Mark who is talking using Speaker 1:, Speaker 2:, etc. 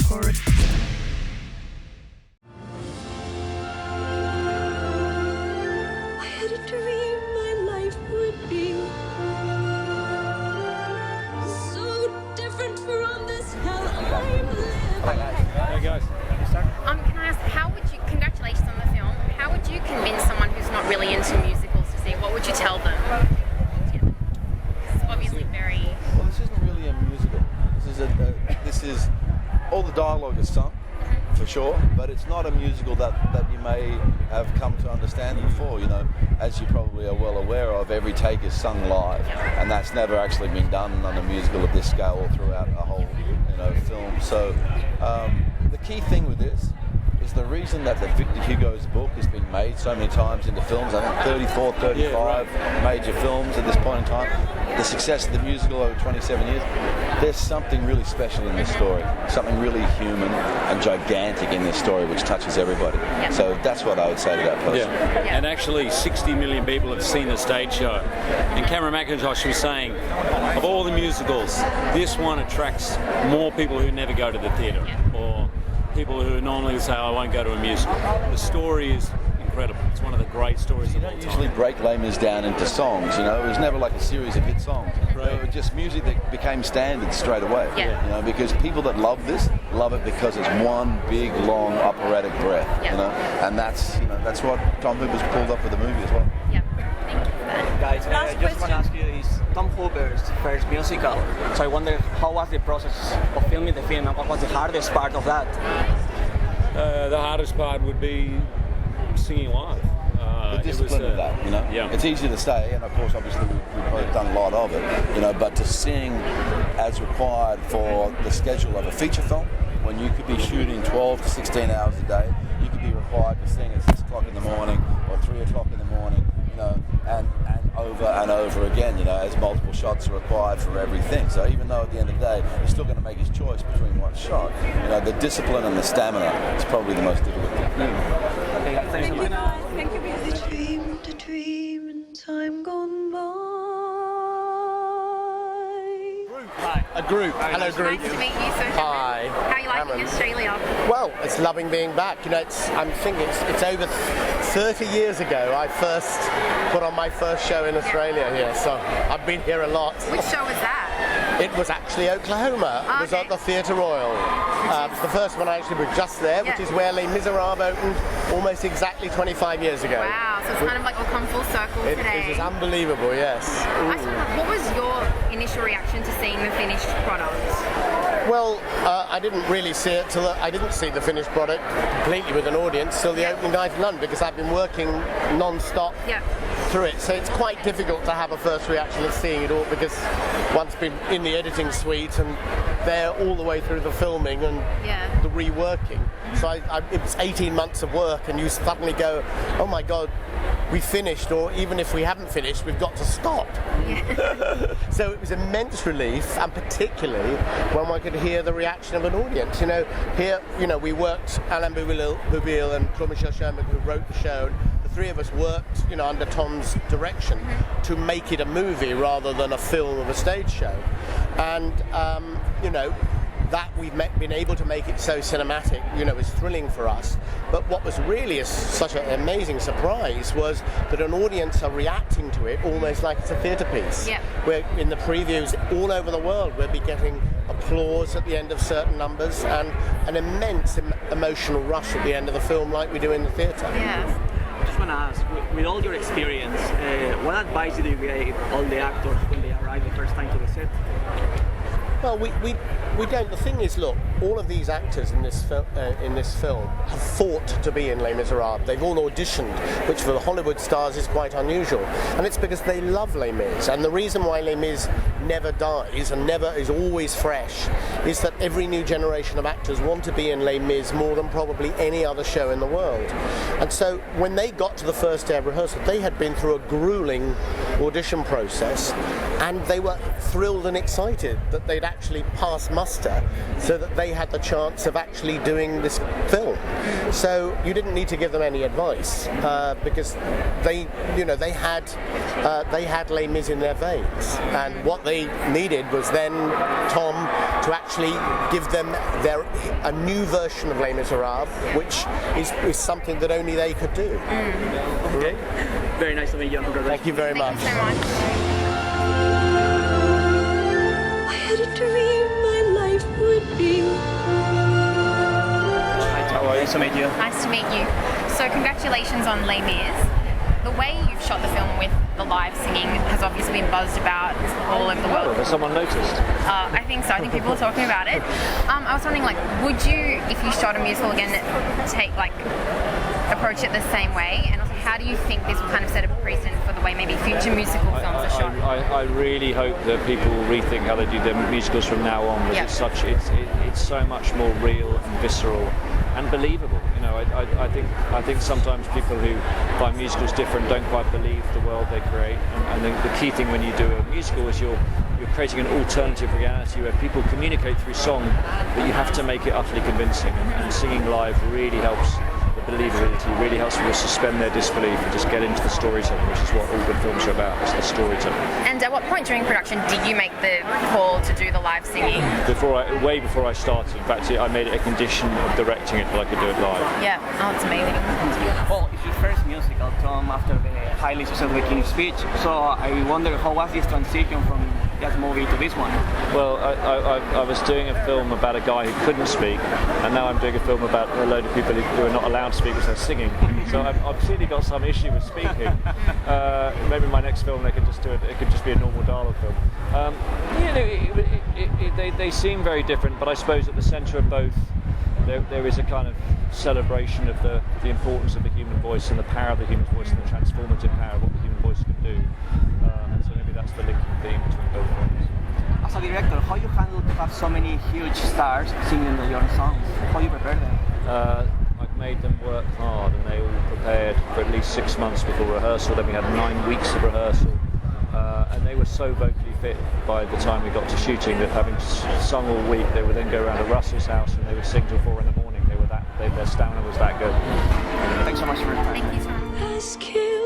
Speaker 1: chorus. I had a dream my life would be so different from this hell I'm living.
Speaker 2: Hey guys.
Speaker 3: Can I ask, congratulations on the film, how would you convince someone who's not really into musicals to see? What would you tell them? It's obviously very...
Speaker 4: Well, this isn't really a musical. This is all the dialogue is sung, for sure, but it's not a musical that you may have come to understand before. You know, as you probably are well aware of, every take is sung live, and that's never actually been done on a musical of this scale or throughout a whole, film. So the key thing with this is the reason that the Victor Hugo's book has been made so many times into films. I think 34, 35 major films at this point in time. The success of the musical over 27 years. There's something really special in this story, something really human and gigantic in this story which touches everybody. So that's what I would say to that person.
Speaker 2: And actually 60 million people have seen the stage show. And Cameron Mackintosh was saying, of all the musicals, this one attracts more people who never go to the theatre, or people who normally say, I won't go to a musical. The story is incredible. It's one of the great stories of all time.
Speaker 4: You don't usually break Les Mis down into songs, It was never like a series of hit songs. Right. It was just music that became standard straight away. Because people that love this, love it because it's one big, long, operatic breath, And that's what Tom Hooper's pulled up with the movie as well.
Speaker 5: Guys, I just want to ask you, is Tom Hooper's first musical, so I wonder how was the process of filming the film and what was the hardest part of that?
Speaker 2: The hardest part would be singing live.
Speaker 4: The discipline of that, It's easy to say, and of course, obviously, we've probably done a lot of it, but to sing as required for the schedule of a feature film, when you could be shooting 12 to 16 hours a day, you could be required to sing at 6 o'clock in the morning or 3 o'clock in the morning, and over and over again, as multiple shots are required for everything. So even though at the end of the day, he's still going to make his choice between one shot, the discipline and the stamina is probably the most difficult thing.
Speaker 1: Thank you guys. Thank you. A dream in time gone by.
Speaker 6: Hi. A group. Hello, group.
Speaker 3: Nice to meet you, sir.
Speaker 6: Hi.
Speaker 3: How are you liking Australia?
Speaker 6: Well, it's loving being back. I'm thinking it's over 30 years ago I first put on my first show in Australia here, so I've been here a lot.
Speaker 3: Which show was that?
Speaker 6: It was actually Oklahoma. It was at the Theatre Royal. It was the first one I actually was just there, which is where Les Miserables opened almost exactly 25 years ago.
Speaker 3: Wow, so it's kind of like all come full circle today.
Speaker 6: It is unbelievable, yes.
Speaker 3: What was your initial reaction to seeing the finished product?
Speaker 6: Well, I didn't really see it I didn't see the finished product completely with an audience till the opening night of London, because I've been working non-stop through it. So it's quite difficult to have a first reaction of seeing it all, because one's been in the editing suite and there all the way through the filming and the reworking. So it was 18 months of work, and you suddenly go, oh my God, we finished, or even if we haven't finished, we've got to stop. So it was immense relief, and particularly when one could hear the reaction of an audience. Here, we worked, Alain Boublil and Claude-Michel Schermerhorn, who wrote the show. The three of us worked, under Tom's direction to make it a movie rather than a film of a stage show. And, that we've been able to make it so cinematic, is thrilling for us. But what was really such an amazing surprise was that an audience are reacting to it almost like it's a theatre piece. Where in the previews all over the world we'll be getting applause at the end of certain numbers and an immense emotional rush at the end of the film like we do in the theatre.
Speaker 5: I just want to ask, with all your experience, what advice did you give all the actors when they arrived the first time to the set?
Speaker 6: Well, we don't. The thing is, look, all of these actors in this film have fought to be in Les Miserables. They've all auditioned, which for the Hollywood stars is quite unusual, and it's because they love Les Mis. And the reason why Les Mis never dies and never is always fresh is that every new generation of actors want to be in Les Mis more than probably any other show in the world. And so when they got to the first day of rehearsal, they had been through a grueling audition process, and they were thrilled and excited that they'd actually passed muster, so that they they had the chance of actually doing this film. So you didn't need to give them any advice because they had Les Mis in their veins, and what they needed was then Tom to actually give them a new version of Les Miserables, which is something that only they could do.
Speaker 5: Okay. Very nice to meet you.
Speaker 6: Thank you very much.
Speaker 3: Thank you so much.
Speaker 1: I had a dream my life would be.
Speaker 5: Nice to meet you.
Speaker 3: Nice to meet you. So congratulations on Les Mis. The way you've shot the film with the live singing has obviously been buzzed about all over the world.
Speaker 2: Has someone noticed?
Speaker 3: I think so. I think people are talking about it. I was wondering, would you, if you shot a musical again, approach it the same way? And also, how do you think this will kind of set a precedent for the way maybe future musical films are shot?
Speaker 2: I really hope that people rethink how they do their musicals from now on. Because it's so much more real and visceral and believable. You know, I think sometimes people who find musicals different don't quite believe the world they create. And the key thing when you do a musical is you're creating an alternative reality where people communicate through song, but you have to make it utterly convincing. And singing live really helps. The believability really helps people suspend their disbelief and just get into the storytelling, which is what all good films are about. It's the storytelling.
Speaker 3: And at what point during production did you make the call to do the live singing?
Speaker 2: Way before I started. In fact, I made it a condition of directing it that I could do it live.
Speaker 3: Yeah, oh, it's amazing.
Speaker 5: Well, it's your first musical, Tom, after the highly successful Mackintosh speech. So I wonder how was this transition from that movie to this one?
Speaker 2: Well, I was doing a film about a guy who couldn't speak, and now I'm doing a film about a load of people who are not allowed to speak because they're singing. So I've clearly got some issue with speaking. Maybe my next film they could just do it. It could just be a normal dialogue film. They seem very different, but I suppose at the centre of both, there is a kind of celebration of the importance of the human voice and the power of the human voice and the transformative power of what the human voice can do. And so maybe that's the linking theme between both films.
Speaker 5: As a director, how you handle to have so many huge stars singing your songs? How you prepare them?
Speaker 2: I've made them work hard, and they all prepared for at least 6 months before rehearsal. Then we had 9 weeks of rehearsal, and they were so vocally fit by the time we got to shooting that having sung all week, they would then go around to Russell's house and they would sing till 4 in the morning. Their stamina was that good.
Speaker 5: Thanks so much for your time.
Speaker 3: Thank you so much.
Speaker 1: Ask you